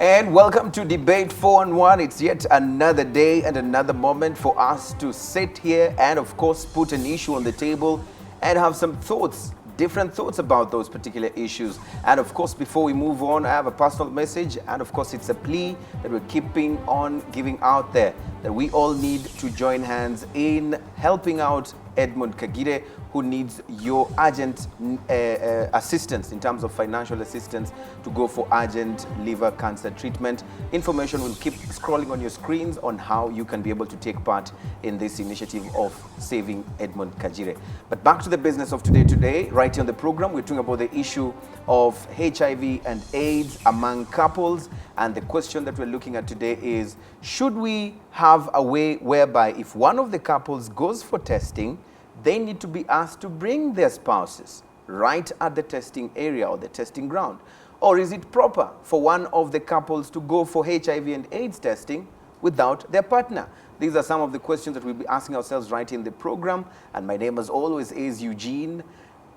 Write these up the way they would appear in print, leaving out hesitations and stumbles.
And welcome to Debate 4-on-1. It's yet another day and another moment for us to sit here and, of course, put an issue on the table and have some thoughts, different thoughts about those particular issues. And, of course, before we move on, I have a personal message. And, of course, it's a plea that we're keeping on giving out there, that we all need to join hands in helping out Edmund Kagire, who needs your urgent assistance in terms of financial assistance to go for urgent liver cancer treatment. Information will keep scrolling on your screens on how you can be able to take part in this initiative of saving Edmund Kagire. But back to the business of today. Right here on the program, we're talking about the issue of HIV and AIDS among couples. And the question that we're looking at today is, should we have a way whereby if one of the couples goes for testing, they need to be asked to bring their spouses right at the testing area or the testing ground? Or is it proper for one of the couples to go for HIV and AIDS testing without their partner? These are some of the questions that we'll be asking ourselves right in the program. And my name, as always, is Eugene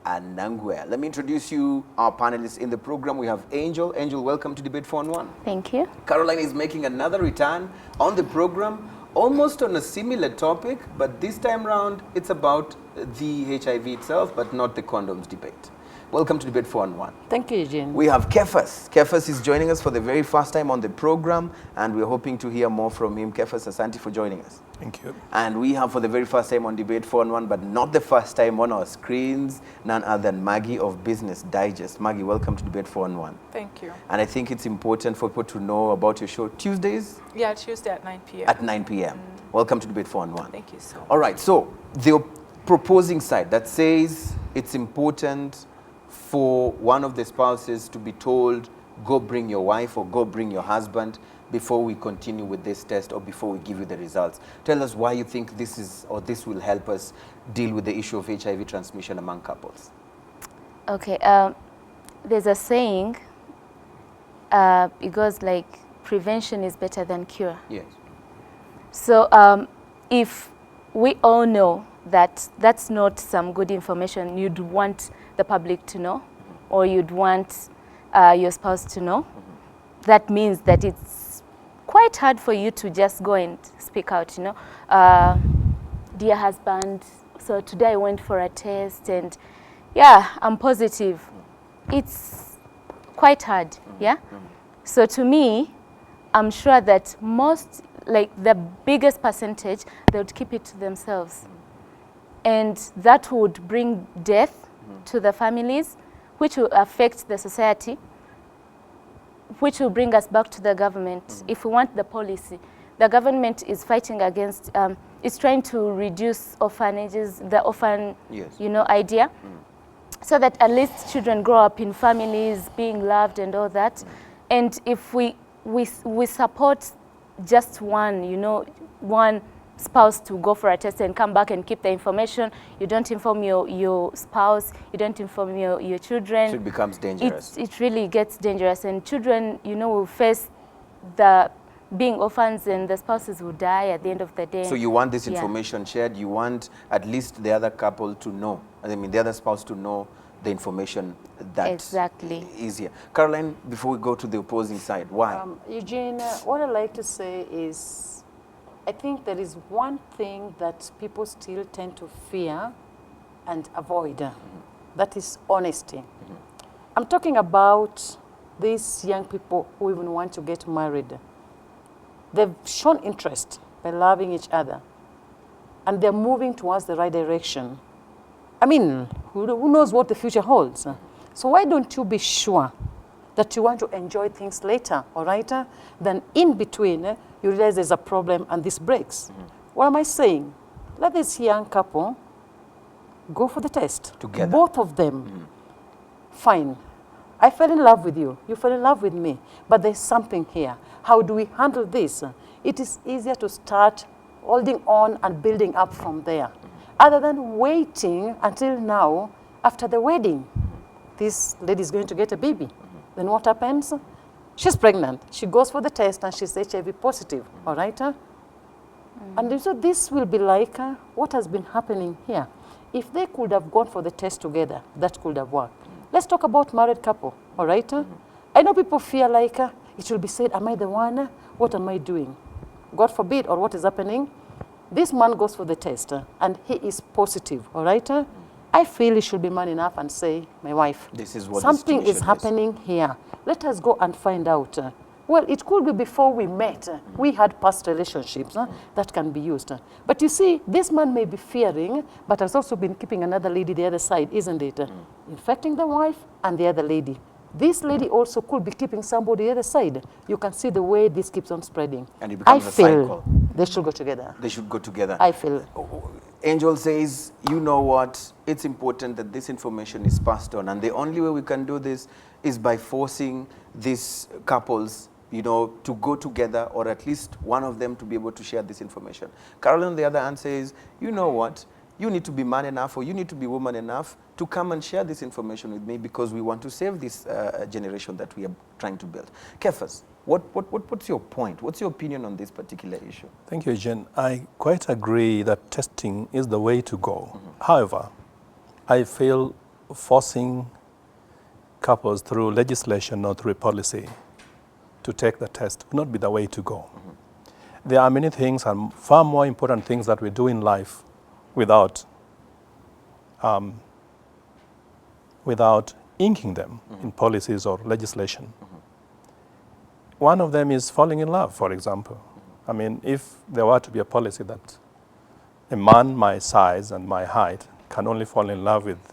Anangwe. Let me introduce you our panelists in the program. We have Angel. Angel, welcome to Debate 4-on-1. Thank you. Caroline is making another return on the program, almost on a similar topic, but this time round it's about the HIV itself, but not the condoms debate. Welcome to Debate 4-on-1. Thank you, Eugene. We have Kefas. Kefas is joining us for the very first time on the program, and we're hoping to hear more from him. Kefas, asante for joining us. Thank you. And we have for the very first time on Debate 4-on-1, but not the first time on our screens, none other than Maggie of Business Digest. Maggie, welcome to Debate 4-on-1. Thank you. And I think it's important for people to know about your show Tuesdays? Yeah, Tuesday at 9 p.m. At 9 p.m. Welcome to Debate 4-on-1. Thank you so much. All right, so the proposing side that says it's important for one of the spouses to be told, go bring your wife or go bring your husband before we continue with this test or before we give you the results. Tell us why you think this is, or this will help us deal with the issue of HIV transmission among couples. Okay, there's a saying, it goes like, prevention is better than cure. Yes. So if we all know that that's not some good information you'd want the public to know, or you'd want your spouse to know, that means that it's quite hard for you to just go and speak out, you know. Dear husband, so today I went for a test and yeah, I'm positive. It's quite hard, yeah? So to me, I'm sure that most, like the biggest percentage, they would keep it to themselves. And that would bring death to the families, which will affect the society, which will bring us back to the government. If we want the policy, the government is fighting against, is trying to reduce orphanages, the orphan, you know, idea, so that at least children grow up in families, being loved and all that. And if we support just one, you know, one spouse to go for a test and come back and keep the information, you don't inform your spouse, you don't inform your children. So it becomes dangerous. It really gets dangerous, and children, you know, will face the being orphans, and the spouses will die at the end of the day. So you want this information shared, you want at least the other couple to know, I mean the other spouse to know the information that exactly is here. Caroline, before we go to the opposing side, why? Eugene, what I'd like to say is, I think there is one thing that people still tend to fear and avoid. That is honesty. I'm talking about these young people who even want to get married. They've shown interest by loving each other, and they're moving towards the right direction. I mean, who knows what the future holds? So why don't you be sure that you want to enjoy things later, all right? Then in between, you realize there's a problem and this breaks. What am I saying? Let this young couple go for the test. Together. Both of them. Fine. I fell in love with you. You fell in love with me. But there's something here. How do we handle this? It is easier to start holding on and building up from there, other than waiting until now, after the wedding. This lady is going to get a baby. Then what happens? She's pregnant. She goes for the test and she's HIV positive, all right? And so this will be like what has been happening here. If they could have gone for the test together, that could have worked. Let's talk about married couple, all right? I know people feel like it will be said, am I the one? What am I doing? God forbid, or what is happening? This man goes for the test and he is positive, all right? I feel he should be man enough and say, my wife, This is what something the is situation happening here. Let us go and find out. Well, it could be before we met. We had past relationships that can be used. But you see, this man may be fearing, but has also been keeping another lady the other side, isn't it? Infecting the wife and the other lady. This lady also could be keeping somebody the other side. You can see the way this keeps on spreading. And it becomes a cycle. They should go together. They should go together. I feel. Angel says, you know what, it's important that this information is passed on. And the only way we can do this is by forcing these couples, you know, to go together, or at least one of them to be able to share this information. Carolyn, on the other hand, says, you know what, you need to be man enough, or you need to be woman enough to come and share this information with me, because we want to save this generation that we are trying to build. Kefas, what's your point? What's your opinion on this particular issue? Thank you, Jen. I quite agree that testing is the way to go. However, I feel forcing couples through legislation or through policy to take the test would not be the way to go. There are many things and far more important things that we do in life without inking them in policies or legislation. One of them is falling in love, for example. I mean, if there were to be a policy that a man my size and my height can only fall in love with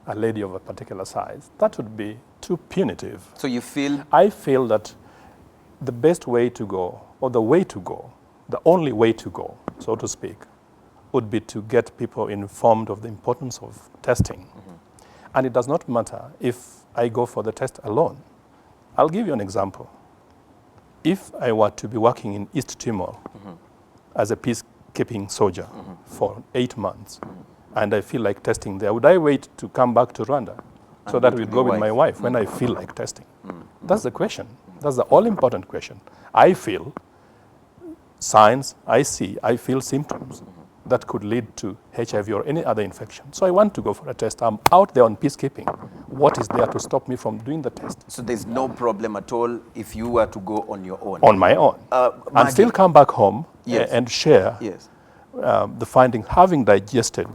a lady of a particular size, that would be too punitive. So you feel? I feel that the best way to go, or the way to go, the only way to go, so to speak, would be to get people informed of the importance of testing. And it does not matter if I go for the test alone. I'll give you an example. If I were to be working in East Timor as a peacekeeping soldier for 8 months, and I feel like testing there, would I wait to come back to Rwanda so that we'd go with my wife when I feel like testing? That's the question. That's the all-important question. I feel signs, I feel symptoms that could lead to HIV or any other infection. So I want to go for a test. I'm out there on peacekeeping. What is there to stop me from doing the test? So there's no problem at all if you were to go on your own? On my own. And still come back home and share the finding, having digested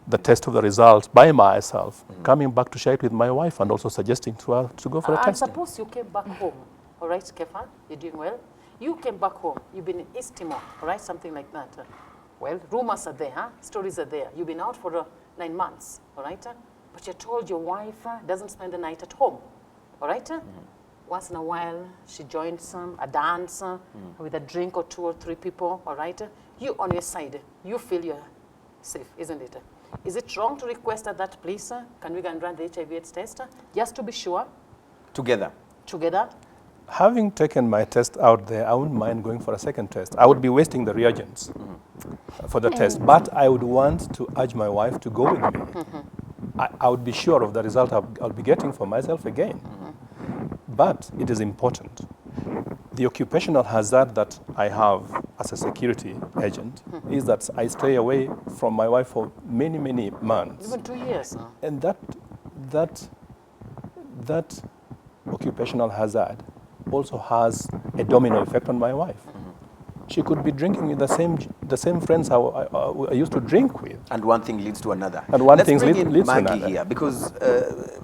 the test of the results by myself, coming back to share it with my wife and also suggesting to her to go for a test. And suppose you came back home, all right, Kefa, you're doing well. You came back home, you've been in East Timor, all right, something like that. Well, rumors are there, stories are there. You've been out for 9 months, all right? But you're told your wife doesn't spend the night at home, all right? Once in a while, she joins a dance with a drink or 2 or 3 people, all right? You on your side, you feel you're safe, isn't it? Is it wrong to request at that place, can we go and run the HIV/AIDS test, just to be sure? Together? Together? Having taken my test out there, I wouldn't mind going for a second test. I would be wasting the reagents for the test, but I would want to urge my wife to go with me. I would be sure of the result I'll be getting for myself again. But it is important. The occupational hazard that I have as a security agent is that I stay away from my wife for many, many months. Even 2 years. And that occupational hazard also has a domino effect on my wife. She could be drinking with the same friends I used to drink with. And one thing leads to another. And one thing Let's bring in leads to Maggie another. here, because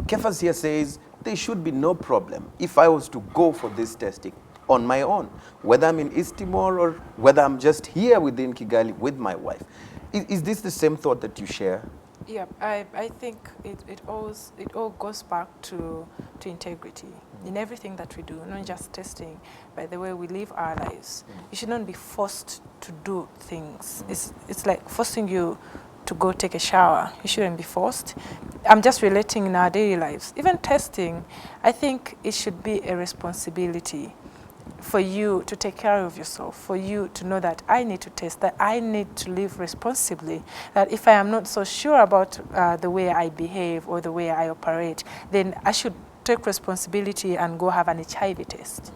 Kefas here says there should be no problem if I was to go for this testing on my own, whether I'm in East Timor or whether I'm just here within Kigali with my wife. Is this the same thought that you share? Yeah, I think it all goes back to integrity in everything that we do, not just testing, but the way we live our lives. You should not be forced to do things. It's like forcing you to go take a shower. You shouldn't be forced. I'm just relating in our daily lives. Even testing, I think it should be a responsibility for you to take care of yourself, for you to know that I need to test, that I need to live responsibly, that if I am not so sure about the way I behave or the way I operate, then I should take responsibility and go have an HIV test.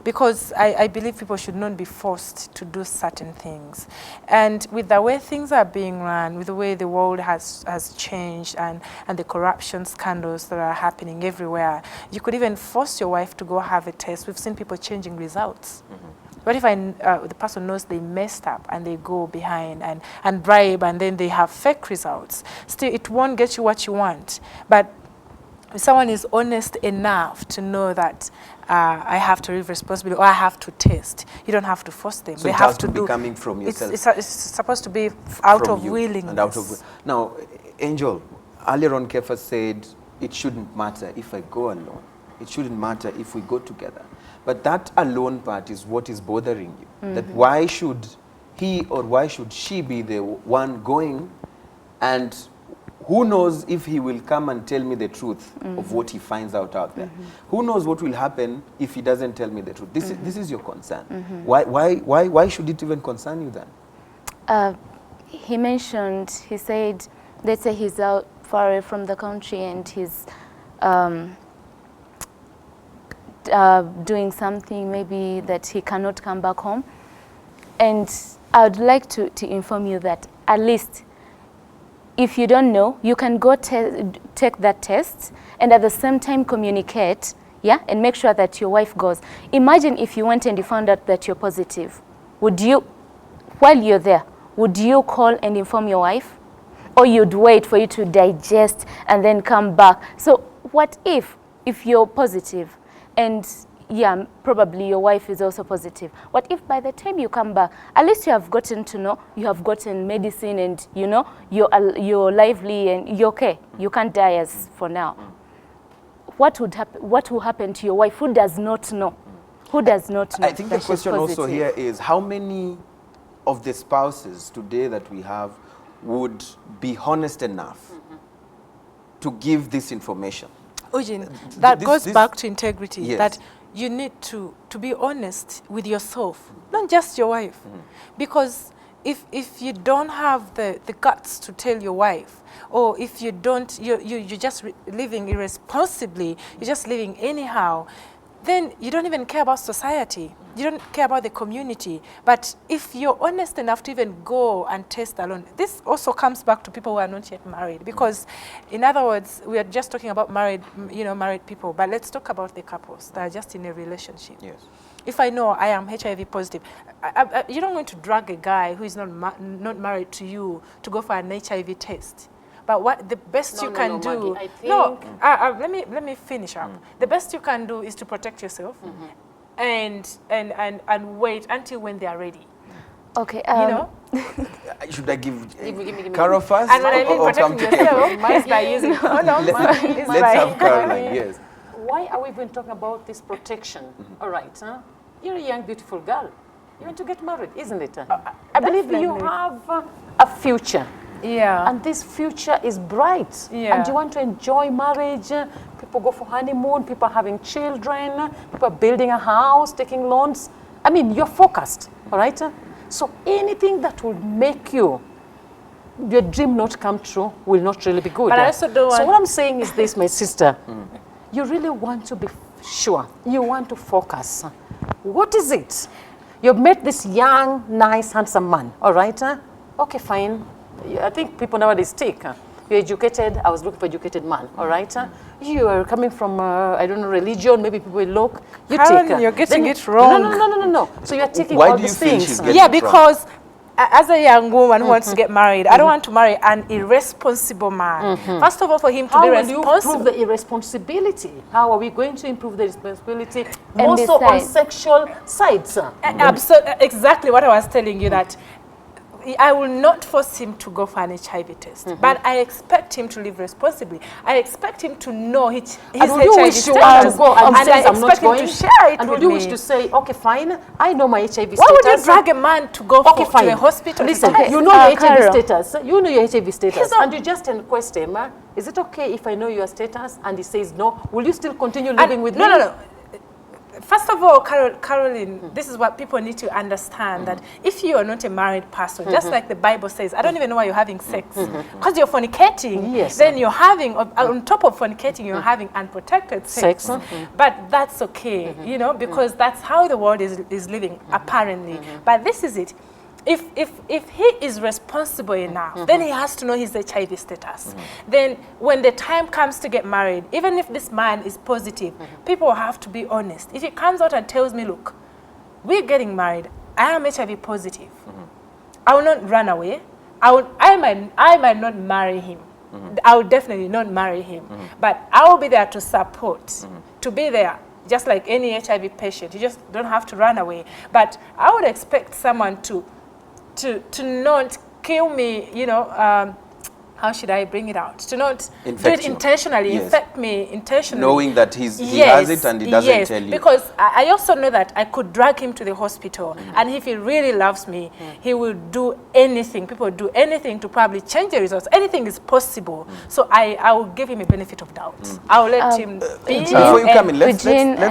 because I believe people should not be forced to do certain things. And with the way things are being run, with the way the world has changed, and the corruption scandals that are happening everywhere, you could even force your wife to go have a test. We've seen people changing results. What if the person knows they messed up and they go behind and bribe, and then they have fake results? Still, it won't get you what you want. But if someone is honest enough to know that I have to live responsibly, or I have to test, you don't have to force them. So they it have has to be do, coming from yourself. It's supposed to be out From of you willingness. and out of now, Angel, earlier on Kefa said it shouldn't matter if I go alone. It shouldn't matter if we go together. But that alone part is what is bothering you. That why should he or why should she be the one going, and who knows if he will come and tell me the truth of what he finds out there. Who knows what will happen if he doesn't tell me the truth. This is your concern. Why should it even concern you then? He said, let's say he's out far away from the country and he's doing something maybe that he cannot come back home. And I would like to inform you that at least if you don't know, you can go take that test and at the same time communicate, yeah, and make sure that your wife goes. Imagine if you went and you found out that you're positive. Would you, while you're there, would you call and inform your wife? Or you'd wait for you to digest and then come back? So what if you're positive and yeah, probably your wife is also positive. What if by the time you come back, at least you have gotten to know, you have gotten medicine and you know, you're lively and you're okay. You can't die as for now. What will happen to your wife who does not know? Who does not know? I think the question also here is how many of the spouses today that we have would be honest enough to give this information? Ujin, that goes back to integrity. Yes. That you need to be honest with yourself, not just your wife. Because if you don't have the guts to tell your wife, or if you don't, you're just living irresponsibly, you're just living anyhow, then you don't even care about society. You don't care about the community. But if you're honest enough to even go and test alone, this also comes back to people who are not yet married. Because, in other words, we are just talking about married people. But let's talk about the couples that are just in a relationship. Yes. If I know I am HIV positive, you're not going to drag a guy who is not married to you to go for an HIV test. But what the best you can do? Maggie, I think let me finish up. The best you can do is to protect yourself, and wait until when they are ready. Okay. You know. Should I give me. Carol first? And when I mean or come protecting to yourself, it's by using. Oh no, it's Let's by have Caroline. Yes. Why are we even talking about this protection? All right, you're a young, beautiful girl. You want to get married, isn't it? I believe you have a future. Yeah. And this future is bright. Yeah. And you want to enjoy marriage. People go for honeymoon. People are having children. People are building a house, taking loans. I mean, you're focused, all right? So anything that will make your dream not come true will not really be good. But I also don't So want... what I'm saying is this, my sister. You really want to be sure. You want to focus. What is it? You've met this young, nice, handsome man, all right? Okay, fine. I think people nowadays take. You're educated. I was looking for educated man. All right. You are coming from I don't know, religion. Maybe people will look. You Karen, take. you're getting it wrong. No. So you're taking Why all do you these feel things. she's getting Yeah, it wrong? because as a young woman who wants to get married, I don't want to marry an irresponsible man. First of all, for him to How be will you responsible. improve the irresponsibility? How are we going to improve the responsibility? And More so on besides- sexual sides. Exactly what I was telling you, that I will not force him to go for an HIV test, but I expect him to live responsibly. I expect him to know his And would you HIV wish you want status, to go and say, I I'm not expect him going? to share it And with would you me. wish to say, okay, fine, I know my HIV status. Why would you drag a man to go Okay, to fine. a hospital? Listen, to test? you know your HIV Carol. status. You know your HIV status. He's not- And you just request him, is it okay if I know your status? And he says no. Will you still continue living with me? No. First of all, Caroline, this is what people need to understand, that if you are not a married person, just like the Bible says, I don't even know why you're having sex. Because you're fornicating, Yes. then you're having, on top of fornicating, you're having unprotected sex. But that's okay, you know, because that's how the world is living, apparently. But this is it. If he is responsible enough, then he has to know his HIV status. Then when the time comes to get married, even if this man is positive, people have to be honest. If he comes out and tells me, look, we're getting married, I am HIV positive, I will not run away. I might not marry him. I will definitely not marry him. But I will be there to support, to be there. Just like any HIV patient, you just don't have to run away. But I would expect someone to not kill me, you know, how should I bring it out? To not do it intentionally, infect me intentionally. Knowing that he has it and he doesn't tell you. Because I also know that I could drag him to the hospital, and if he really loves me, he will do anything. People do anything to probably change the results. Anything is possible. So I will give him a benefit of doubt. I will let him be. Before you come in, let's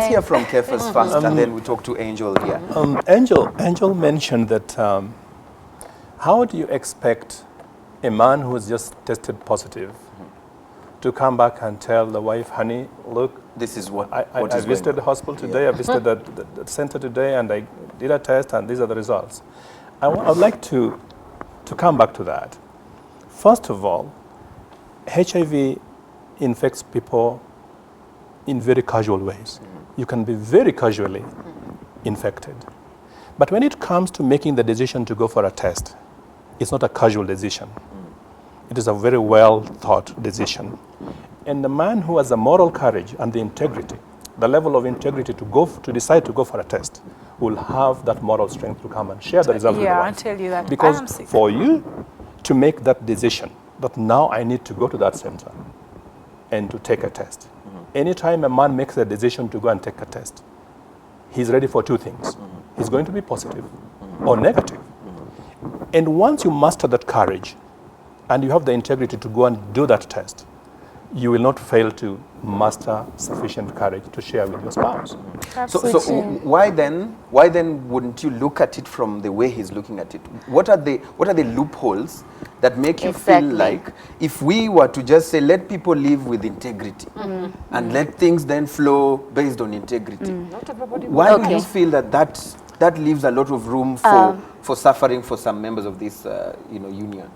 hear from Kefas first, and then we talk to Angel here. Angel mentioned that how do you expect a man who has just tested positive to come back and tell the wife, honey, look, this is what I visited the hospital today, I visited the center today, and I did a test, and these are the results. I'd like to come back to that. First of all, HIV infects people in very casual ways. You can be very casually infected. But when it comes to making the decision to go for a test, it's not a casual decision. It is a very well thought decision. And the man who has the moral courage and the integrity, the level of integrity to decide to go for a test, will have that moral strength to come and share the result with the wife. I'll tell you that. Because for you to make that decision, that now I need to go to that center and to take a test. Anytime a man makes a decision to go and take a test, he's ready for two things. He's going to be positive or negative. And once you master that courage and you have the integrity to go and do that test, you will not fail to master sufficient courage to share with your spouse. So why then wouldn't you look at it from the way he's looking at it? What are the loopholes that make you feel like if we were to just say let people live with integrity and let things then flow based on integrity? Why do you feel that leaves a lot of room for suffering for some members of this union?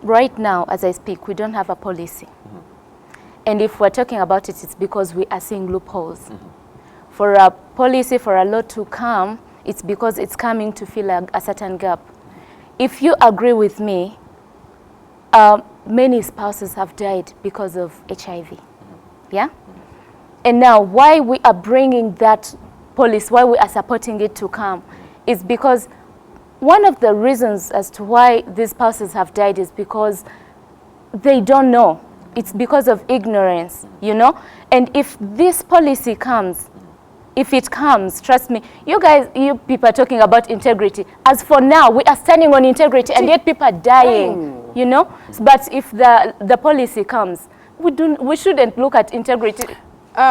Right now, as I speak, we don't have a policy. And if we're talking about it, it's because we are seeing loopholes. For a policy, for a law to come, it's because it's coming to fill a certain gap. If you agree with me, many spouses have died because of HIV. Yeah? And now, why we are bringing that policy, why we are supporting it to come, is because one of the reasons as to why these spouses have died is because they don't know. It's because of ignorance, you know? And if this policy comes, if it comes, trust me, you people are talking about integrity. As for now, we are standing on integrity and yet people are dying, you know? But if the policy comes, we shouldn't look at integrity.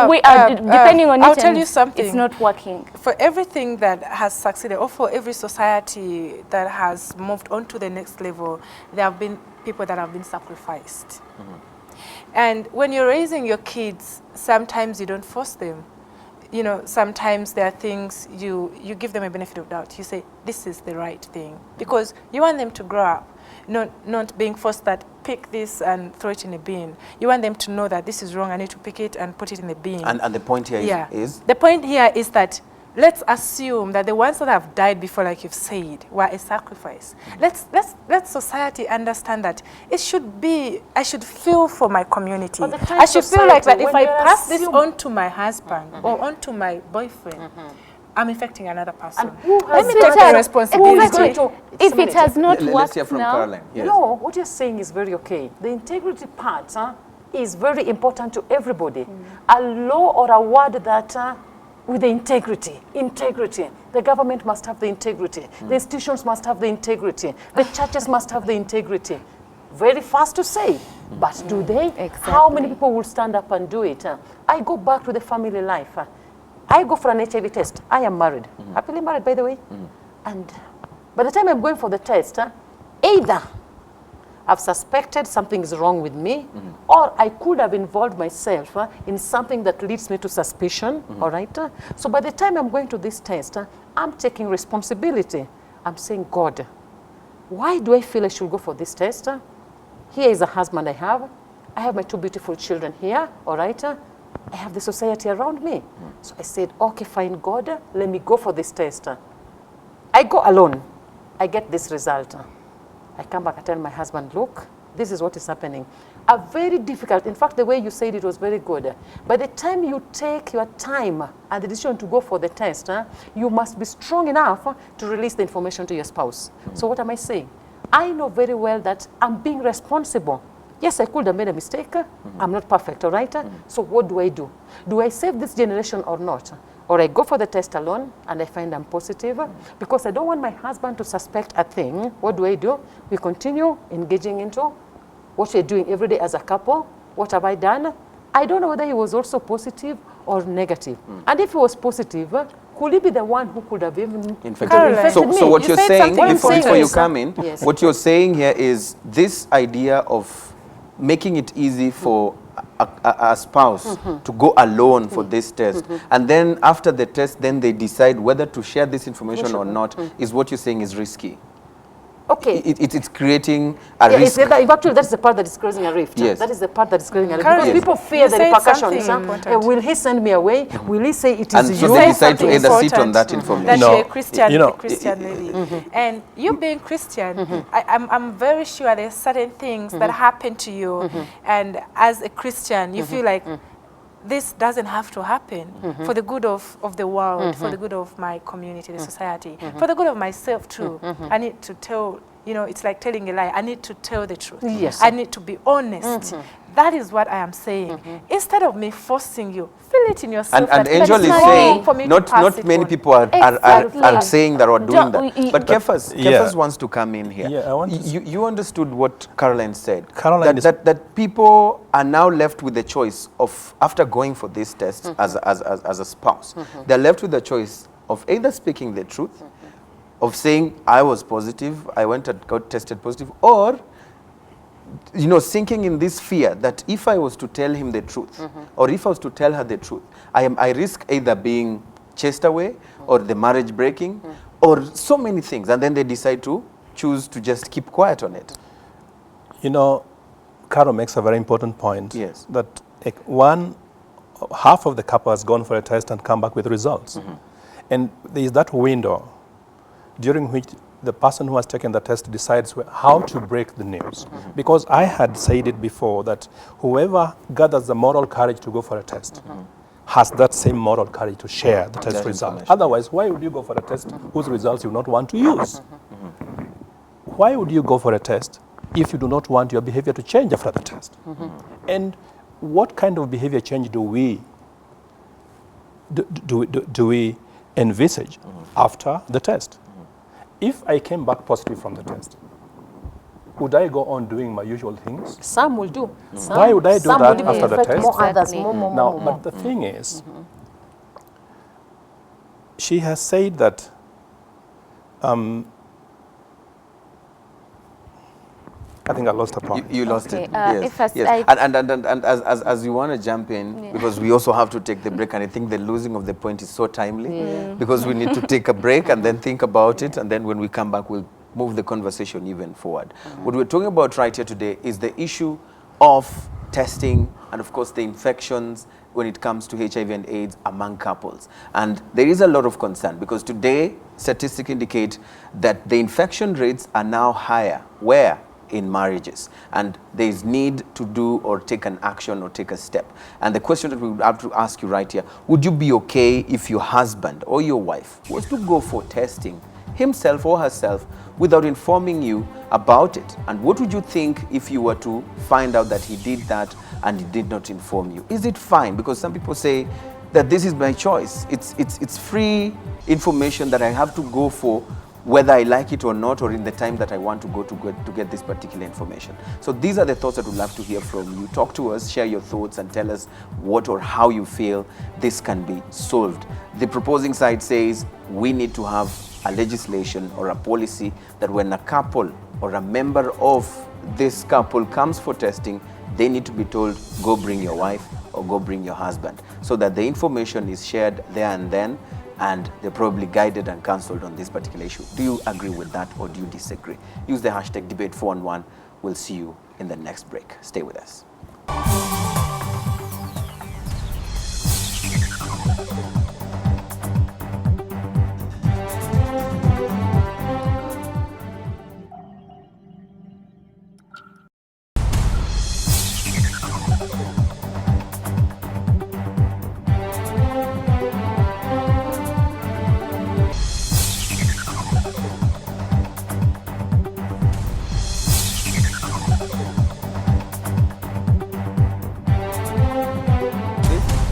We are depending on it. I'll tell you something. It's not working. For everything that has succeeded, or for every society that has moved on to the next level, there have been people that have been sacrificed. And when you're raising your kids, sometimes you don't force them. You know, sometimes there are things you give them a benefit of doubt. You say, this is the right thing. Because you want them to grow up, not being forced that pick this and throw it in a bin. You want them to know that this is wrong, I need to pick it and put it in the bin. And the point here is? The point here is that let's assume that the ones that have died before, like you've said, were a sacrifice. Let society understand that it should be, I should feel for my community. I should feel like that if I pass this on to my husband or on to my boyfriend, I'm infecting another person. Let me take the responsibility. If it has not worked let's hear from now. Caroline. Yes. No, what you're saying is very okay. The integrity part is very important to everybody. A law or a word that with the integrity. The government must have the integrity. The institutions must have the integrity. The churches must have the integrity. Very fast to say, but do they? Exactly. How many people will stand up and do it? I go back to the family life. I go for an HIV test. I am married. Happily married, by the way. And by the time I'm going for the test, either I've suspected something is wrong with me, or I could have involved myself in something that leads me to suspicion, all right? So by the time I'm going to this test, I'm taking responsibility. I'm saying, God, why do I feel I should go for this test? Here is a husband I have my 2 beautiful children here, all right? I have the society around me. So I said, okay, fine, God, let me go for this test. I go alone. I get this result. I come back, I tell my husband, look, this is what is happening. A very difficult, in fact, the way you said it was very good. By the time you take your time and the decision to go for the test, you must be strong enough to release the information to your spouse. So what am I saying? I know very well that I'm being responsible. Yes, I could have made a mistake. I'm not perfect, all right? So what do? Do I save this generation or not? Or I go for the test alone and I find I'm positive? Because I don't want my husband to suspect a thing. What do? We continue engaging into what we're doing every day as a couple. What have I done? I don't know whether he was also positive or negative. And if he was positive, could he be the one who could have even infected me? So what you're saying, before you is, come in, yes. what you're saying here is this idea of making it easy for a spouse to go alone for this test, and then after the test, then they decide whether to share this information or not, is what you're saying is risky. Okay. It's creating a risk. Actually, that's the part that is causing a rift. Yes. That is the part that is creating a rift. Correct. Because people fear the said repercussions. something important. Will he send me away? Will he say it is And you? so You they said decide to something either sit on important, that information. that No, you're a Christian, you know, a Christian lady. And you being Christian, I'm very sure there's certain things that happen to you. And as a Christian, you feel like this doesn't have to happen for the good of the world, for the good of my community, the society, for the good of myself too. I need to tell, you know, it's like telling a lie. I need to tell the truth. Yes. I need to be honest. That is what I am saying. Instead of me forcing you, feel it in yourself. And that Angel it's is wrong saying, for me to not pass many it people are Exactly. saying that or doing that. But Kefas Yeah. wants to come in here. Yeah, I want to You understood what Caroline said. Caroline that people are now left with the choice of, after going for this test as a spouse, they're left with the choice of either speaking the truth, of saying, I was positive, I went and got tested positive, or you know, sinking in this fear that if I was to tell him the truth, or if I was to tell her the truth, I risk either being chased away, or the marriage breaking, or so many things. And then they decide to choose to just keep quiet on it. You know, Carol makes a very important point. Yes. That half of the couple has gone for a test and come back with results. And there is that window during which the person who has taken the test decides how to break the news. Because I had said it before that whoever gathers the moral courage to go for a test has that same moral courage to share the test That result. information. Otherwise, why would you go for a test whose results you not want to use? Why would you go for a test if you do not want your behavior to change after the test? And what kind of behavior change do we envisage after the test? If I came back positive from the test, would I go on doing my usual things? Some will do. Why would I do Some that will after the infect test? more others, Exactly. more. Now, but the thing is, she has said that I think I lost her point. You lost Okay, it. Yes. if as yes. I- And as you want to jump in, because we also have to take the break, and I think the losing of the point is so timely, because we need to take a break and then think about it, and then when we come back, we'll move the conversation even forward. What we're talking about right here today is the issue of testing and, of course, the infections when it comes to HIV and AIDS among couples. And there is a lot of concern, because today statistics indicate that the infection rates are now higher. Where? In marriages, and there is need to do or take an action or take a step. And the question that we would have to ask you right here, would you be okay if your husband or your wife was to go for testing himself or herself without informing you about it? And what would you think if you were to find out that he did that and he did not inform you? Is it fine? Because some people say that this is my choice. It's free information that I have to go for whether I like it or not, or in the time that I want to go to get this particular information. So these are the thoughts that we'd love to hear from you. Talk to us, share your thoughts, and tell us what or how you feel this can be solved. The proposing side says we need to have a legislation or a policy that when a couple or a member of this couple comes for testing, they need to be told, go bring your wife or go bring your husband, so that the information is shared there and then, and they're probably guided and counseled on this particular issue. Do you agree with that, or do you disagree? Use the hashtag debate411. We'll see you in the next break. Stay with us.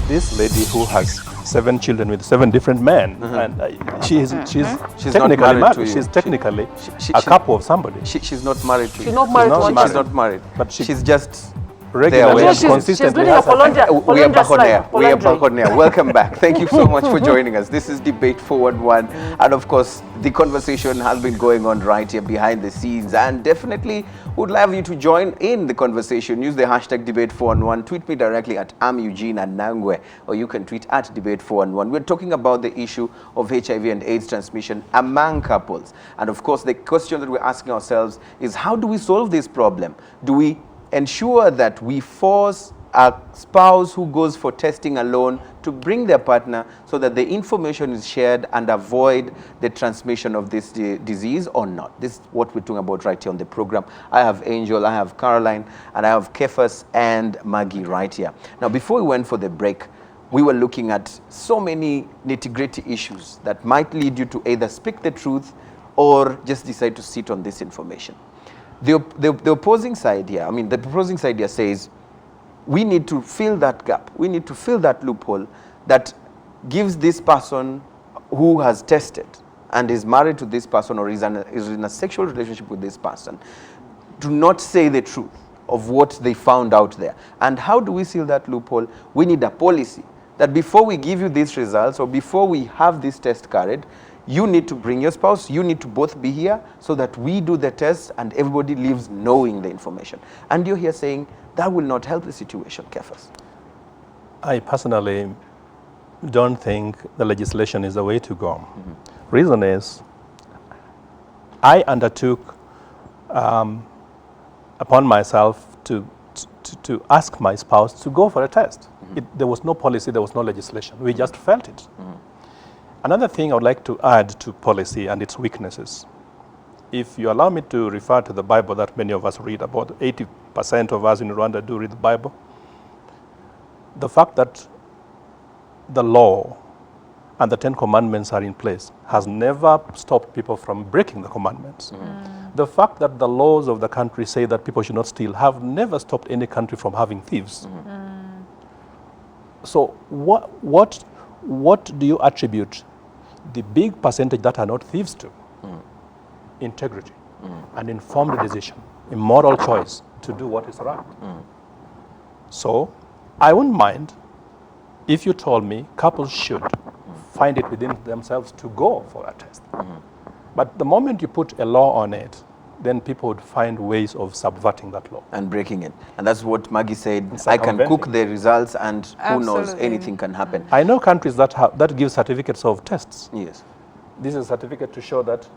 This lady who has 7 children with 7 different men, and she's technically not married to you. She's technically She- a couple of somebody. She's not married to you. She's not married to one She's child. not married, But she- she's just Regularly there. and She's consistently doing a has a- We are back on air. We are Polandry. back on air. Welcome back. Thank you so much for joining us. This is Debate 411. And of course, the conversation has been going on right here behind the scenes. And definitely would love you to join in the conversation. Use the hashtag Debate411. Tweet me directly at Eugene Anangwe, or you can tweet at Debate411. We're talking about the issue of HIV and AIDS transmission among couples. And of course, the question that we're asking ourselves is, how do we solve this problem? Do we ensure that we force a spouse who goes for testing alone to bring their partner so that the information is shared and avoid the transmission of this disease, or not? This is what we're talking about right here on the program. I have Angel, I have Caroline, and I have Kephas and Maggie right here. Now, before we went for the break, we were looking at so many nitty-gritty issues that might lead you to either speak the truth or just decide to sit on this information. The opposing side here, the proposing side here says, we need to fill that gap. We need to fill that loophole that gives this person who has tested and is married to this person, or is in a sexual relationship with this person, to not say the truth of what they found out there. And how do we seal that loophole? We need a policy that before we give you these results, or before we have this test carried, you need to bring your spouse, you need to both be here so that we do the test and everybody leaves knowing the information. And you're here saying that will not help the situation, Kephas. I personally don't think the legislation is the way to go. Reason is, I undertook upon myself to ask my spouse to go for a test. There was no policy, there was no legislation. We just felt it. Another thing I would like to add to policy and its weaknesses, if you allow me to refer to the Bible that many of us read, about 80% of us in Rwanda do read the Bible, the fact that the law and the 10 commandments are in place has never stopped people from breaking the commandments. The fact that the laws of the country say that people should not steal have never stopped any country from having thieves. So what do you attribute the big percentage that are not thieves to? Integrity, an informed decision, a moral choice to do what is right. So I wouldn't mind if you told me couples should find it within themselves to go for a test. But the moment you put a law on it, then people would find ways of subverting that law. And breaking it. And that's what Maggie said. It's I can circumventing. cook the results and who knows, Absolutely. anything can happen. I know countries that give certificates of tests. Yes. This is a certificate to show that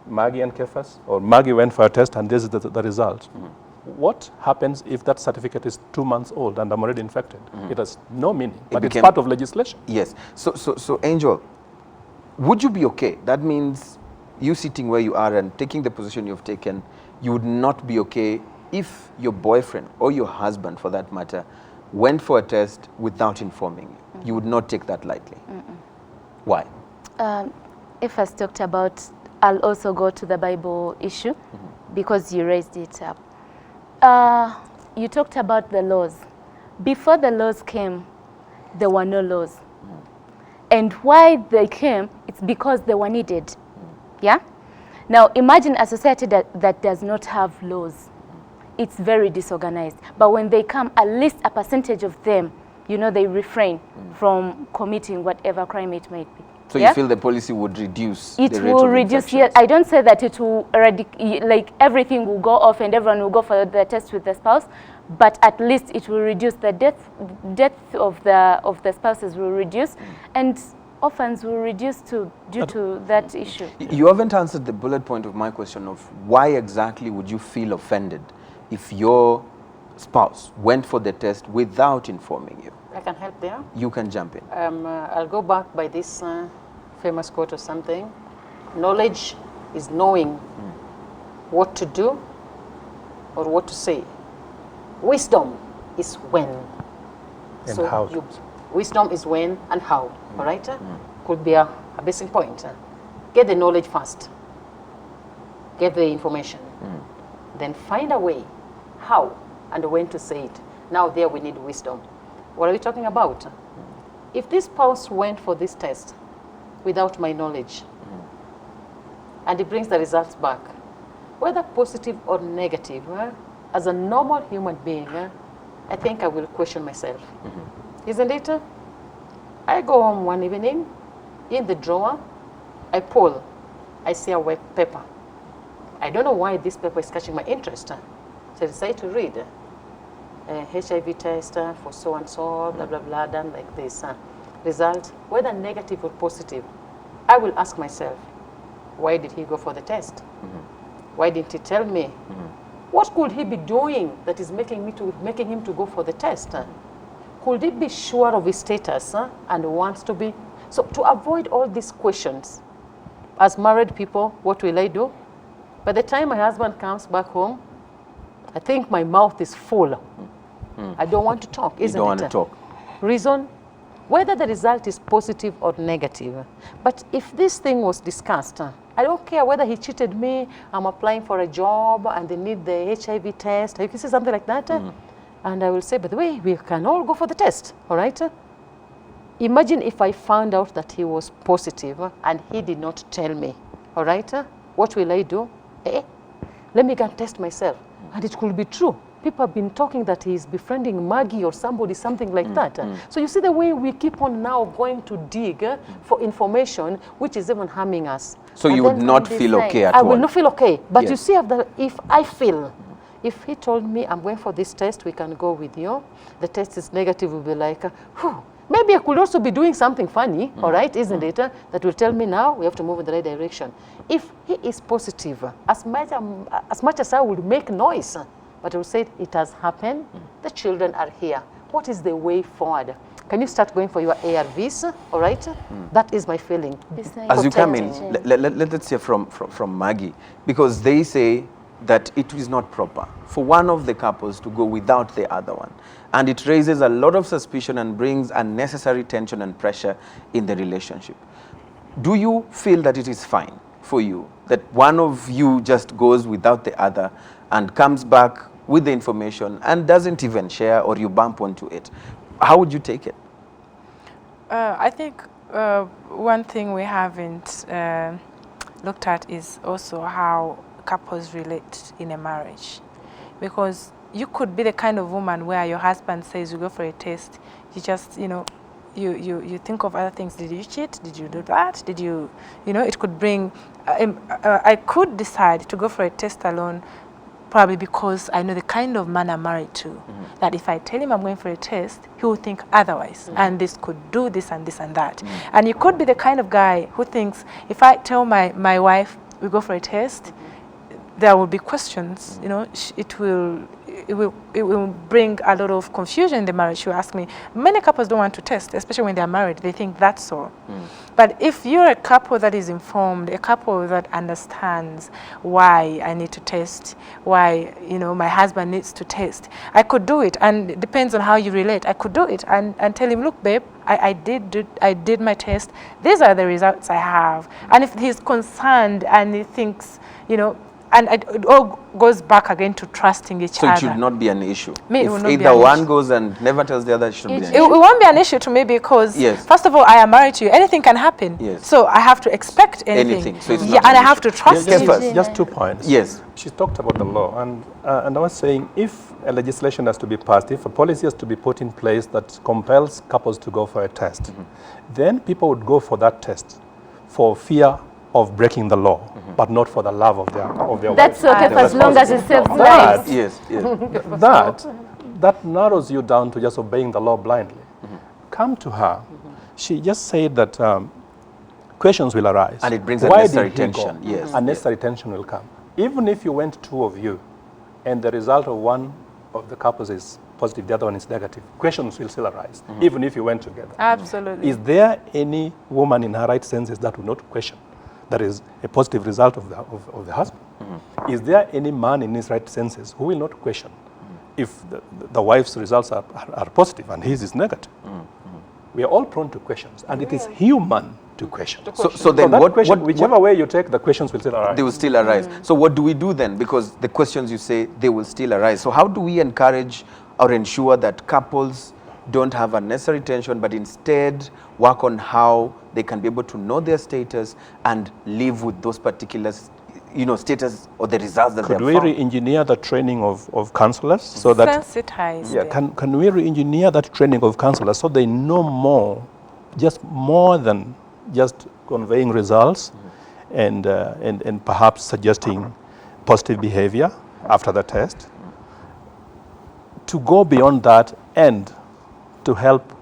Maggie and Kephas, or Maggie went for a test and this is the result. What happens if that certificate is 2 months old and I'm already infected? It has no meaning, but it's became- part of legislation. Yes. So Angel, would you be okay? That means you sitting where you are and taking the position you've taken, you would not be okay if your boyfriend or your husband, for that matter, went for a test without informing you. You would not take that lightly. Why? If I talked about, I'll also go to the Bible issue because you raised it up. You talked about the laws. Before the laws came, there were no laws. And why they came, it's because they were needed. Yeah? Now, imagine a society that does not have laws. It's very disorganized. But when they come, at least a percentage of them, you know, they refrain from committing whatever crime it might be. So you feel the policy would reduce it the rate will of reduce, infections? yes. I don't say that it will like everything will go off and everyone will go for the test with the spouse, but at least it will reduce the death of the spouses will reduce, and orphans will reduce due to that issue. You haven't answered the bullet point of my question of why exactly would you feel offended if your spouse went for the test without informing you? I can help there. You can jump in. I'll go back by this famous quote or something. Knowledge is knowing what to do or what to say. Wisdom is when. And how. Wisdom is when and how, all right? Could be a basic point. Get the knowledge first. Get the information. Then find a way how and when to say it. Now there we need wisdom. What are we talking about? If this spouse went for this test without my knowledge, and he brings the results back, whether positive or negative, as a normal human being, I think I will question myself. Isn't it? I go home one evening, in the drawer, I pull, I see a white paper. I don't know why this paper is catching my interest. So I decide to read. HIV test for so and so, blah, blah, blah, done like this. Result, whether negative or positive, I will ask myself, why did he go for the test? Why didn't he tell me? What could he be doing that is making him to go for the test? Could he be sure of his status and wants to be? So to avoid all these questions, as married people, what will I do? By the time my husband comes back home, I think my mouth is full. I don't want to talk, isn't it? You don't want to talk. Reason, whether the result is positive or negative. But if this thing was discussed, I don't care whether he cheated me, I'm applying for a job and they need the HIV test. You can say something like that. And I will say, by the way, we can all go for the test, all right? Imagine if I found out that he was positive and he did not tell me, all right? What will I do? Let me go and test myself. And it could be true. People have been talking that he's befriending Maggie or somebody, something like that. So you see the way we keep on now going to dig for information which is even harming us. So And you would then not feel okay at I all? will not feel okay. But Yes. you see, if I feel, if he told me I'm going for this test, we can go with you. The test is negative, we'll be like, whew, maybe I could also be doing something funny, all right, isn't it? That will tell me now we have to move in the right direction. If he is positive, as much as I would make noise, but I will say it has happened, the children are here. What is the way forward? Can you start going for your ARVs, all right? That is my feeling. As you come in, Protecting. let's hear from Maggie, because they say that it is not proper for one of the couples to go without the other one. And it raises a lot of suspicion and brings unnecessary tension and pressure in the relationship. Do you feel that it is fine for you that one of you just goes without the other and comes back with the information and doesn't even share, or you bump onto it? How would you take it? I think one thing we haven't looked at is also how couples relate in a marriage. Because you could be the kind of woman where your husband says you go for a test, you just, you think of other things. Did you cheat? Did you do that? Did you, it could bring, I could decide to go for a test alone, probably because I know the kind of man I'm married to, that if I tell him I'm going for a test, he will think otherwise, and this could do this and this and that. And you could be the kind of guy who thinks, if I tell my wife we go for a test, there will be questions, it will bring a lot of confusion in the marriage. She'll ask me, many couples don't want to test, especially when they're married, they think that's all. But if you're a couple that is informed, a couple that understands why I need to test, why, my husband needs to test, I could do it. And it depends on how you relate. I could do it and tell him, look, babe, I did my test. These are the results I have. And if he's concerned and he thinks, And it all goes back again to trusting each So other. it should not be an issue. Me, it If will not be either an one issue. goes and never tells the other, it shouldn't be an It issue. won't be an issue to me because, Yes. first of all, I am married to you. Anything can happen. Yes. So I have to expect anything. Anything. So it's Yeah, not and an I have issue. to trust Yes, you. first. Just 2 points. Yes. She talked about the law, and I was saying if a legislation has to be passed, if a policy has to be put in place that compels couples to go for a test, then people would go for that test for fear of breaking the law, but not for the love of their That's wives. okay for as long as it saves That- lives. Yes, yes. that narrows you down to just obeying the law blindly. Come to her. She just said that questions will arise. And it brings Why unnecessary did he go? tension, yes. Unnecessary tension will come. Even if you went 2 of you, and the result of one of the couples is positive, the other one is negative, questions will still arise, even if you went together. Absolutely. Is there any woman in her right senses that will not question that is a positive result of the husband? Is there any man in his right senses who will not question if the wife's results are positive and his is negative? We are all prone to questions, and it is human to question. So then that what, question, what, whichever way you take, the questions will still arise. they will still arise. So what do we do then? Because the questions you say, they will still arise. So how do we encourage or ensure that couples don't have unnecessary tension, but instead work on how they can be able to know their status and live with those particular, status or the results that Could they we have found? re-engineer the training of counselors so that Sensitize yeah, them. can we re-engineer that training of counselors so they know more, just more than just conveying results and perhaps suggesting positive behavior after the test, to go beyond that and to help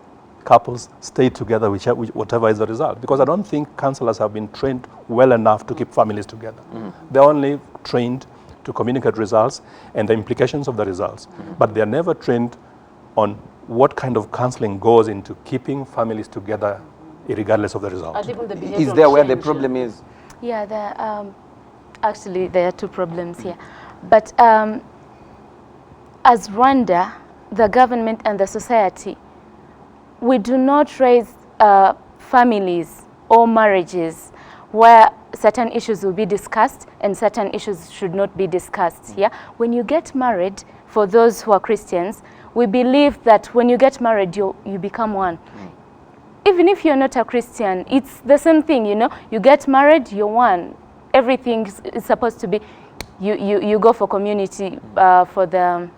couples stay together, whatever is the result. Because I don't think counselors have been trained well enough to keep families together. They're only trained to communicate results and the implications of the results. But they're never trained on what kind of counseling goes into keeping families together regardless of the result. And even the Is behavioral there where the change. problem is? Yeah, actually there are 2 problems here. But as Rwanda, the government and the society, we do not raise families or marriages where certain issues will be discussed and certain issues should not be discussed. Yeah, when you get married, for those who are Christians, we believe that when you get married, you become one. Even if you're not a Christian, it's the same thing. You get married, you're one. Everything is supposed to be. You go for community, for the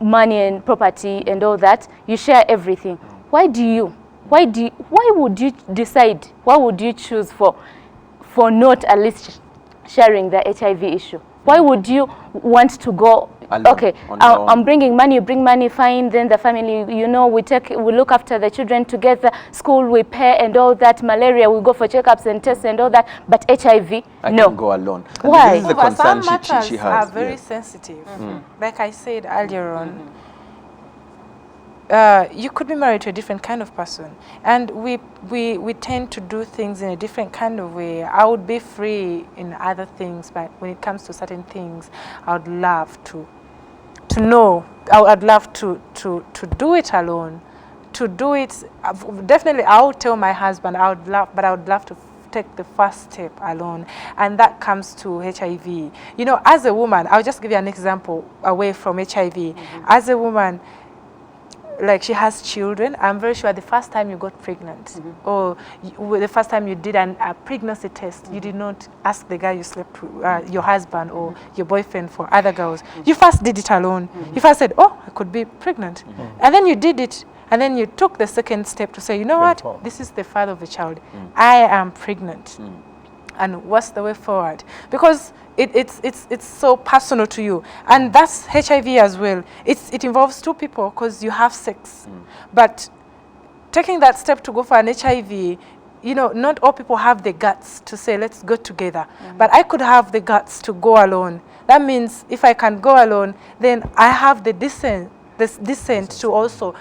money and property and all that. You share everything. Why would you decide? Why would you choose for not at least sharing the HIV issue? Why would you want to go? Alone, Okay, on your own. I'm bringing money. You bring money, fine. Then the family, we look after the children together. School we pay and all that. Malaria, we go for checkups and tests and all that. But HIV, I no. can go alone. And Why? This is the But some concern matters she are has. very yes. sensitive. Like I said earlier on, you could be married to a different kind of person, and we tend to do things in a different kind of way. I would be free in other things, but when it comes to certain things, I would love to know. I'd love to do it alone. To do it, definitely, I would tell my husband. I would love to take the first step alone, and that comes to HIV. As a woman, I'll just give you an example away from HIV. As a woman, like she has children, I'm very sure the first time you got pregnant or the first time you did a pregnancy test, you did not ask the guy you slept with, your husband or your boyfriend for other girls. You first did it alone. You first said, oh, I could be pregnant. And then you did it. And then you took the second step to say, you know what, this is the father of the child. I am pregnant. And what's the way forward? Because it's so personal to you. And that's HIV as well. It involves 2 people because you have sex. But taking that step to go for an HIV, not all people have the guts to say, let's go together. But I could have the guts to go alone. That means if I can go alone, then I have the decency to also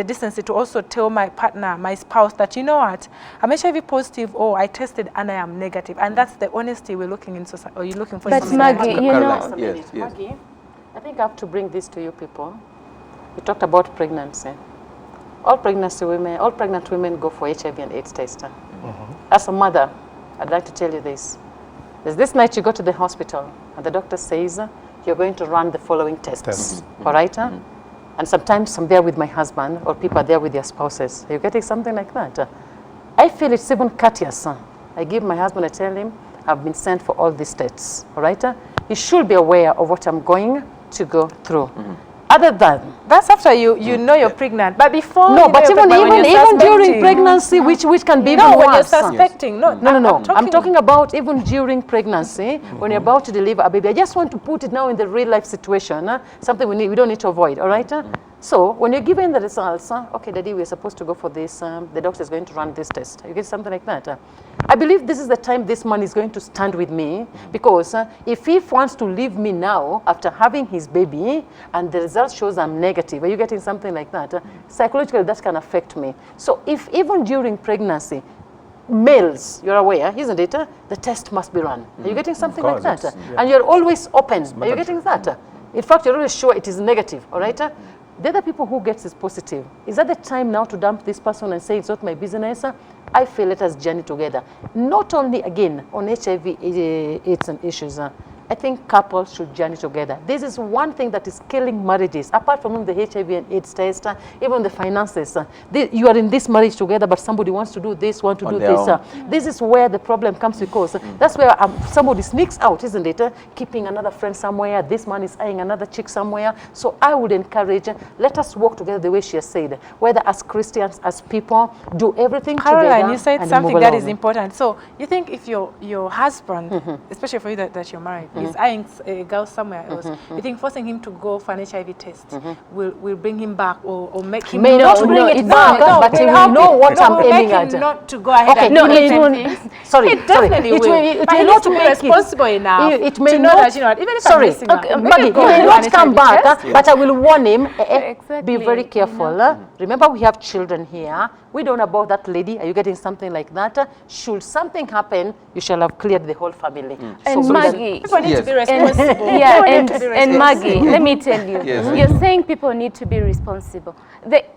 decency to also tell my partner, my spouse, that you know what, I'm HIV positive, or I tested and I am negative, and that's the honesty we're looking in society, or you're looking for. But in society. Maggie, Caroline, yes. Maggie, I think I have to bring this to you people. You talked about pregnancy. All pregnant women go for HIV and AIDS testing. As a mother, I'd like to tell you this. There's this night you go to the hospital and the doctor says, you're going to run the following tests. All right? And sometimes I'm there with my husband or people are there with their spouses. Are you getting something like that? I feel it's even courteous. I give my husband, I tell him, I've been sent for all these tests. All right? He should be aware of what I'm going to go through. Other than That's after you know you're pregnant. But before no, you but know you're pregnant, when you're even during suspecting. pregnancy, which can be No, even when you're worse. suspecting. No, I'm talking about even during pregnancy, when you're about to deliver a baby. I just want to put it now in the real life situation, something we don't need to avoid, all right? So when you're given the results, okay, Daddy, we're supposed to go for this, the doctor is going to run this test. You get something like that. I believe this is the time this man is going to stand with me, because if he wants to leave me now after having his baby and the result shows I'm negative, are you getting something like that? Psychologically, that can affect me. So if even during pregnancy, males, you're aware, isn't it? The test must be run. Are you getting something like that? And you're always open. Are you getting that? In fact, you're always sure it is negative, all right? The other people who gets is positive. Is that the time now to dump this person and say it's not my business? I feel let us journey together. Not only, again, on HIV, AIDS and issues, I think couples should journey together. This is one thing that is killing marriages, apart from the HIV and AIDS test, even the finances. You are in this marriage together, but somebody wants to do this, want to do this. This is where the problem comes, because that's where somebody sneaks out, isn't it? Keeping another friend somewhere, this man is eyeing another chick somewhere. So I would encourage, let us work together the way she has said, whether as Christians, as people, do everything together. Caroline, you said and something move that along. is important. So you think if your husband, especially for you that you're married, is eyeing a girl somewhere else, you think forcing him to go for an HIV test will bring him back or make him May not to bring it it's back, not. but he will know what I'm will make aiming him at. not to go ahead and No, do it certain won't. things. Sorry, It definitely it will. will But he not needs to be make it. responsible enough It may to know not. that, you know, even if Sorry, I'm messing up, Maggie, he go may and not do an come HIV back, test. but I will warn him. Exactly, Be very you careful. Remember, we have children here. We don't know about that lady. Are you getting something like that? Should something happen, you shall have cleared the whole family. And So Maggie, People need to be and, responsible. yeah, People need to be and Maggie, responsible. let me tell you, Yes. you're saying people need to be responsible.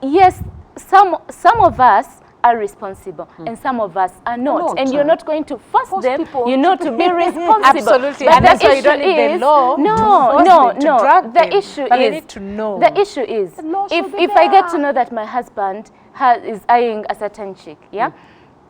Yes, some of us are responsible and some of us are not. not. And you're not going to force them, people you know, to be responsible. Absolutely. But And the that's why you don't issue need the is, law no, to force no, them, to no. drag The them. issue But they is, need to know. the issue is, law should be if I get to there. know that my husband is eyeing a certain chick, yeah,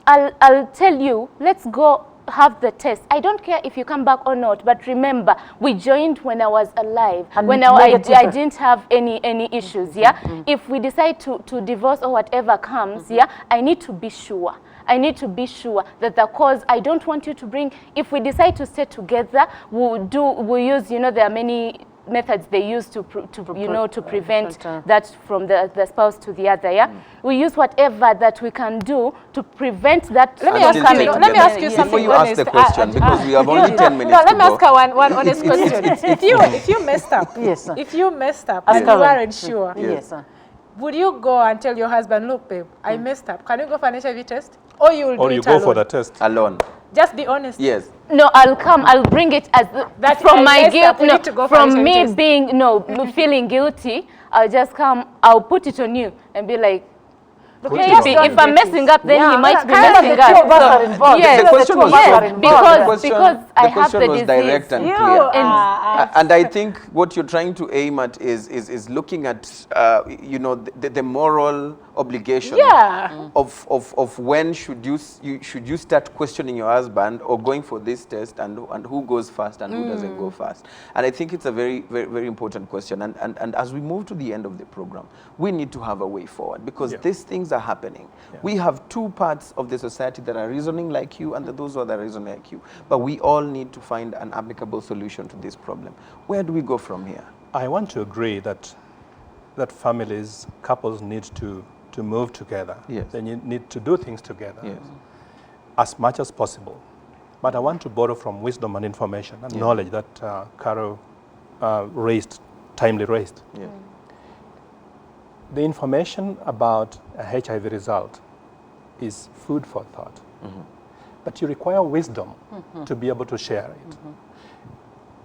I'll tell you, let's go have the test. I don't care if you come back or not, but remember, we joined when I was alive, And when I negative. didn't have any issues, yeah? If we decide to divorce or whatever comes, yeah, I need to be sure. I need to be sure that the cause, I don't want you to bring, if we decide to stay together, we'll use, you know, there are many methods they use to prevent that from the spouse to the other, yeah? We use whatever that we can do to prevent that Let me from ask you, coming. let me ask you Before something you ask honest. the question, because we have only 10 minutes No, to let me go. ask her one honest question. If you messed up, Yes. if you messed up Ask and you Karen. weren't sure, Yes. would you go and tell your husband, look, babe, I messed up. Can you go for an HIV test? Or you will Or do you it go alone? for the test. Alone. Just be honest. Yes. No, I'll bring it as That from I my messed guilt. up, we No, need to go for from HIV me test. being feeling guilty. I'll just come. I'll put it on you and be like, Okay, maybe if I'm messing up, then he might be messing the two of us up. are involved. Yes, The question was yes, the because I have question the was disease. direct and You clear. are- And I think what you're trying to aim at is looking at you know, the moral obligation Yeah. of when should you start questioning your husband or going for this test, and who goes first and who doesn't go first. And I think it's a very, very, very important question. And as we move to the end of the program, we need to have a way forward, because these things are happening. We have two parts of the society that are reasoning like you and those that are reasoning like you. But we all need to find an applicable solution to this problem. Where do we go from here? I want to agree that families, couples need to move together. Yes. They need to do things together Yes. as much as possible. But I want to borrow from wisdom and information and knowledge that Carol timely raised. Yes. The information about a HIV result is food for thought. But you require wisdom to be able to share it.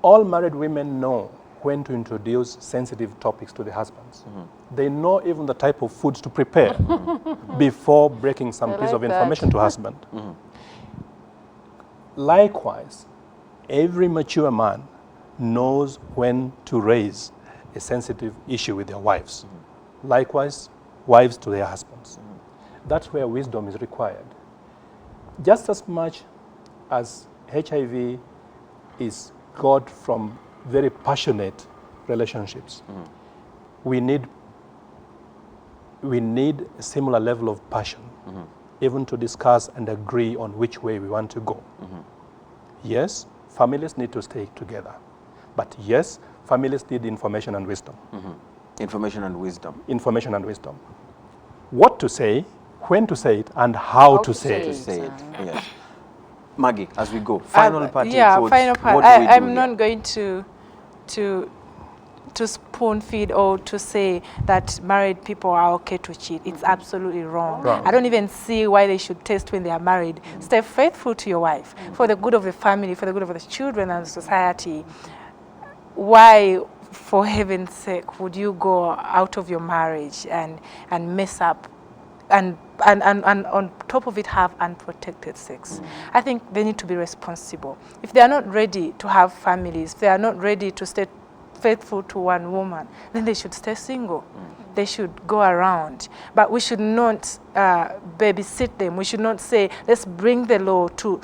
All married women know when to introduce sensitive topics to the husbands. They know even the type of foods to prepare before breaking some piece of information to husband. Likewise, every mature man knows when to raise a sensitive issue with their wives. Likewise, wives to their husbands. That's where wisdom is required. Just as much as HIV is got from very passionate relationships, we need a similar level of passion, even to discuss and agree on which way we want to go. Yes, families need to stay together. But yes, families need information and wisdom. Information and wisdom. Information and wisdom. What to say, when to say it, and how to say To it. say it, yes. Maggie, as we go, final parting Yeah, thoughts. final part. What do we do I'm here? not going to spoon feed or to say that married people are okay to cheat. It's absolutely wrong. I don't even see why they should test when they are married. Stay faithful to your wife for the good of the family, for the good of the children and society. Why, for heaven's sake, would you go out of your marriage and mess up and on top of it have unprotected sex? I think they need to be responsible. If they are not ready to have families, if they are not ready to stay faithful to one woman, then they should stay single. They should go around. But we should not babysit them. We should not say, let's bring the law to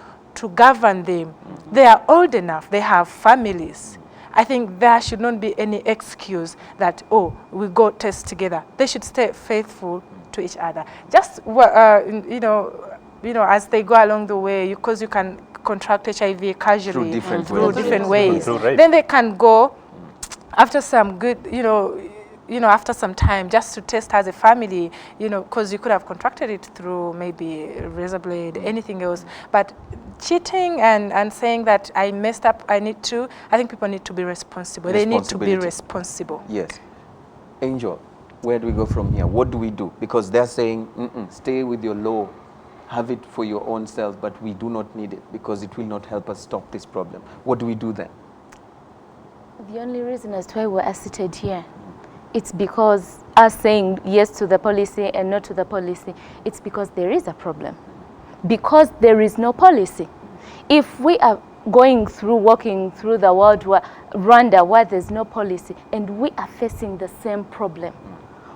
govern them. They are old enough. They have families. I think there should not be any excuse that, oh, we go test together. They should stay faithful to each other. Just, you know, as they go along the way, because you can contract HIV casually Through different ways. Through rape. Then they can go after some good, you know, after some time, just to test as a family, you know, because you could have contracted it through maybe razor blade, anything else. But cheating and saying that I messed up, I think people need to be responsible. They need to be responsible. Yes. Angel, where do we go from here? What do we do? Because they're saying, stay with your law, have it for your own self, but we do not need it because it will not help us stop this problem. What do we do then? The only reason as to why we're seated here, it's because us saying yes to the policy and no to the policy, it's because there is a problem. Because there is no policy. If we are walking through the world, Rwanda, where there's no policy, and we are facing the same problem,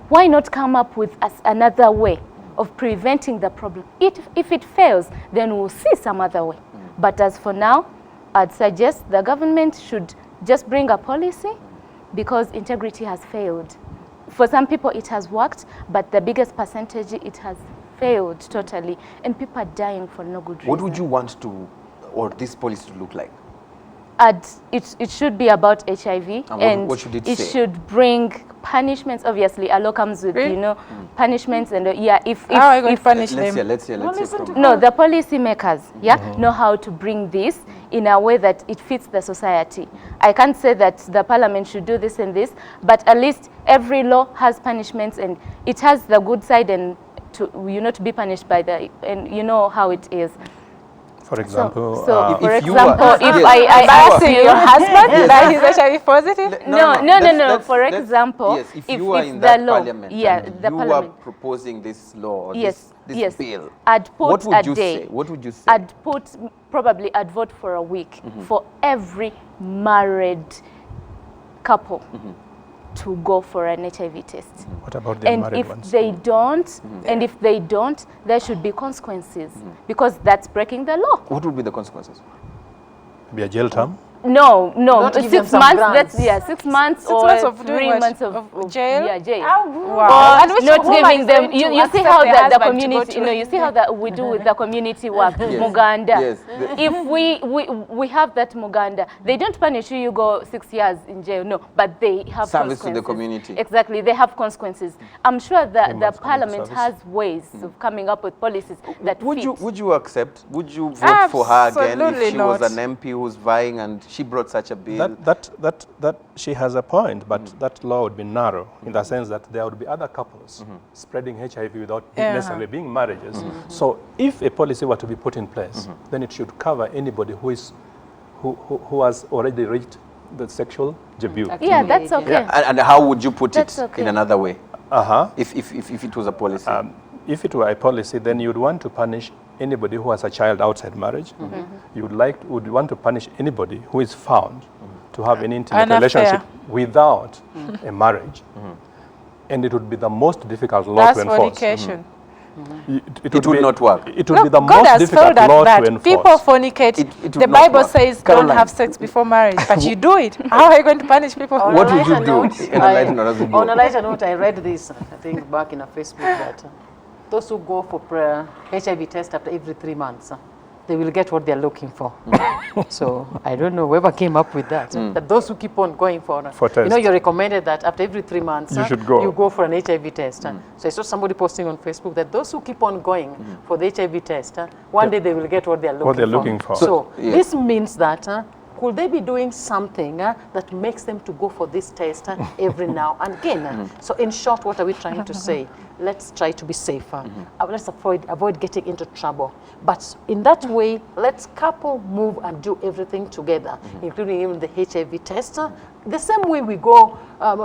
why not come up with another way of preventing the problem? If it fails, then we'll see some other way. But as for now, I'd suggest the government should just bring a policy, because integrity has failed. For some people it has worked, but the biggest percentage it has failed totally, and people are dying for no good reason. What would you want this policy to look like? It should be about HIV, and what should it say? It should bring punishments. Obviously, a law comes with punishments, and if how are you going to punish them? Let's hear from no, the policy makers know how to bring this in a way that it fits the society. I can't say that the parliament should do this and this, but at least every law has punishments, and it has the good side and to be punished by and you know how it is. For example, for if example, if yes. I ask you, your husband that he's HIV positive? No. For example, yes, if you are in the that law, parliament, and you are proposing this law, or this bill, I'd put what would you day. say? What would you say? I'd vote for a week for every married couple to go for an HIV test. What about the unmarried ones? And if they don't, there should be consequences, because that's breaking the law. What would be the consequences? Be a jail term? No, Not give them 6 some months. grants. 6 months Six or months of 3 doing what? months Of jail? Yeah, jail. Wow. Or And which not woman giving is them. going to You see accept how the the husband to go community. to- You see how that we do with the community work. Muganda. Yes. If we have that Muganda, they don't punish you. You go 6 years in jail. No, but they have Service to consequences. the community. Exactly, they have consequences. I'm sure that the months parliament community has ways of coming up with policies that fit. Would you accept? Would you vote for her again if Absolutely she was not. an MP who's vying and she brought such a bill? That she has a point, but that law would be narrow in the sense that there would be other couples spreading HIV without necessarily being marriages. So if a policy were to be put in place, then it should cover anybody who has already reached the sexual debut. Yeah, that's okay. And how would you put That's it okay. in another way? Uh-huh. If it was a policy? If it were a policy, then you'd want to punish anybody who has a child outside marriage. You would want to punish anybody who is found to have an intimate An affair. relationship without a marriage. And it would be the most difficult law That's to enforce. fornication. It would not work. It would be the God most has difficult told us law that to enforce. people fornicate. It would The not Bible work. says Caroline. don't have sex before marriage, but you do it. How are you going to punish people? On What a would you lighter do? note, In a lighter note, as we go. on a lighter note, I read this, I think, back in a Facebook that those who go for HIV test after every 3 months, they will get what they're looking for. So I don't know whoever came up with that. That those who keep on going for test. you know, you're recommended that after every 3 months, You should go. you go for an HIV test. So I saw somebody posting on Facebook that those who keep on going for the HIV test, one day they will get what they're looking for. So yeah. this means that could they be doing something that makes them to go for this test every now and again? So in short, what are we trying to say? Let's try to be safer. Let's avoid getting into trouble. But in that way, let's couple, move, and do everything together, including even the HIV test. The same way we go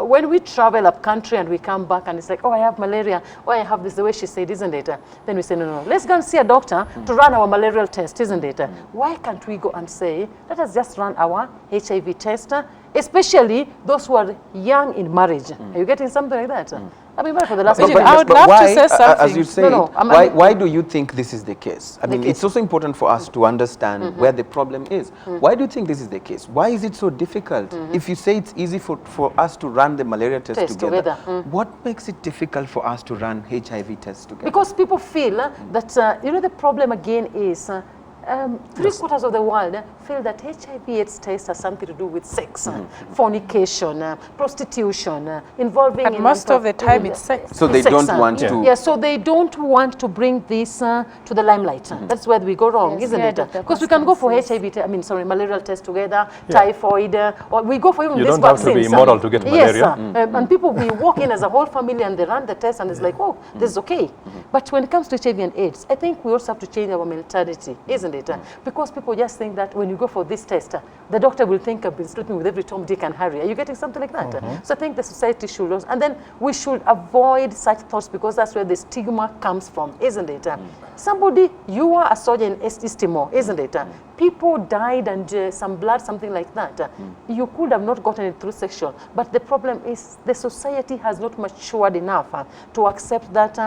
when we travel up country and we come back and it's like, oh, I have malaria, oh, I have this, the way she said, isn't it? Then we say, no, let's go and see a doctor to run our malarial test, isn't it? Why can't we go and say, let us just run our HIV test, especially those who are young in marriage? Are you getting something like that? I've been married for the last But- 10 I would love to why, say something. as you say, No, no, why do you think this is the case? I mean, case. it's also important for us to understand where the problem is. Why do you think this is the case? Why is it so difficult? If you say it's easy for us to run the malaria test together, what makes it difficult for us to run HIV tests together? Because people feel that, you know, the problem again is 3/4 of the world feel that HIV/AIDS test has something to do with sex, fornication, prostitution, involving. And most of the time it's sex. So they don't want to. Yeah, so they don't want to bring this to the limelight. That's where we go wrong, Yes, isn't yeah, it? Dr. Because we can go for Constance. malarial test together, typhoid, or we go for even You these don't have to vaccines. be immoral to get malaria. Yes, and people, we walk in as a whole family and they run the test and it's like, oh, this is okay. But when it comes to HIV and AIDS, I think we also have to change our mentality, isn't it? Because people just think that when you go for this test, the doctor will think I've been sleeping with every Tom, Dick and Harry. Are you getting something like that? So I think the society should also, and then we should avoid such thoughts because that's where the stigma comes from, isn't it? Somebody, you are a soldier in East Timor, isn't it? People died and some blood, something like that. You could have not gotten it through sexual, but the problem is the society has not matured enough to accept that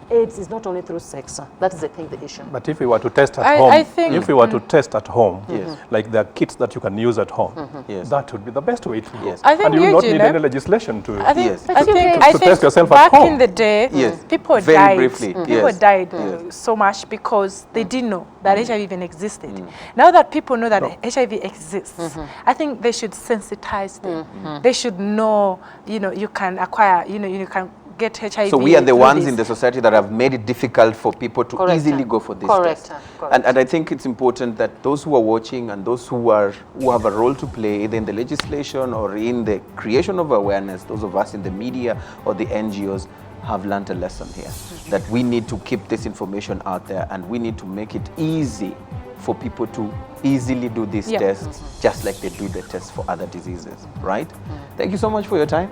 AIDS is not only through sex. That is, I think, the issue. But if we were to test at I home, think- if we were to test at home, Yes. like the kits that you can use at home, Yes. that would be the best way to go. Yes. I think and you will not Eugene, need any legislation to. I think, Yes. I think, To test yourself at back home. in the day, Yes. people Very died. briefly, People yes. died Yes. so much because they didn't know that HIV even existed. Now that people know that HIV exists, I think they should sensitize them. They should know, you can acquire, you can get HIV. So we are the through ones this. in the society that have made it difficult for people to Correct. easily go for this Correct. test. Correct. And I think it's important that those who are watching and those who have a role to play either in the legislation or in the creation of awareness, those of us in the media or the NGOs, have learned a lesson here. That we need to keep this information out there and we need to make it easy for people to easily do these Yeah. tests just like they do the tests for other diseases, right? Thank you so much for your time.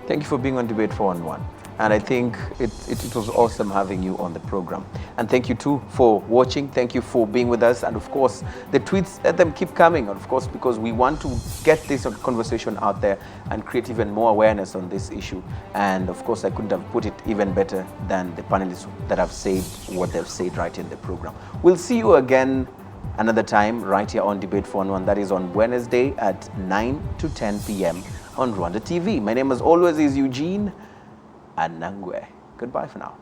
Thank you for being on Debate 411. And I think it was awesome having you on the program. And thank you too for watching. Thank you for being with us. And of course, the tweets, let them keep coming, of course, because we want to get this conversation out there and create even more awareness on this issue. And of course, I couldn't have put it even better than the panelists that have said what they've said right in the program. We'll see you again another time right here on Debate 411. That is on Wednesday at 9 to 10 p.m. on Rwanda TV. My name as always is Eugene Anangwe. Goodbye for now.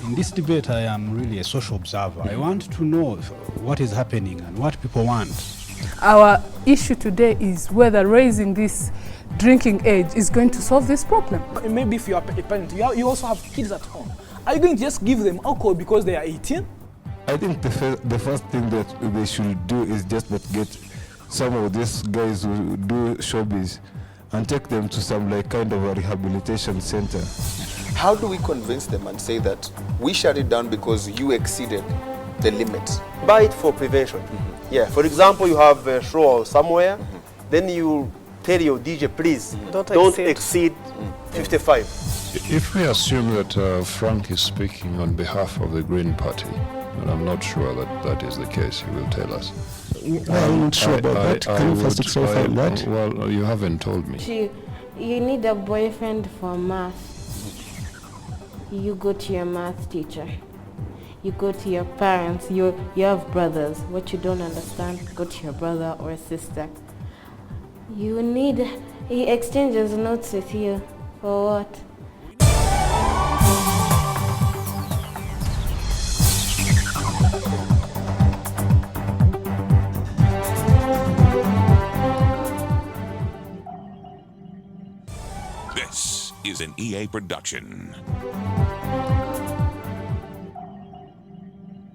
In this debate, I am really a social observer. I want to know what is happening and what people want. Our issue today is whether raising this drinking age is going to solve this problem. Maybe if you are a parent, you also have kids at home. Are you going to just give them alcohol because they are 18? I think the first thing that they should do is just get some of these guys who do showbiz and take them to some like kind of a rehabilitation center. How do we convince them and say that we shut it down because you exceeded the limit? Buy it for prevention. Yeah, for example, you have a show somewhere, then you tell your DJ, please, don't exceed 55. If we assume that Frank is speaking on behalf of the Green Party, and I'm not sure that that is the case, he will tell us. Well, I'm not sure about that. Can you first clarify that? Well, you haven't told me. You need a boyfriend for math. You go to your math teacher. You go to your parents. You have brothers. What you don't understand, go to your brother or sister. He exchanges notes with you. For what? This is an EA production.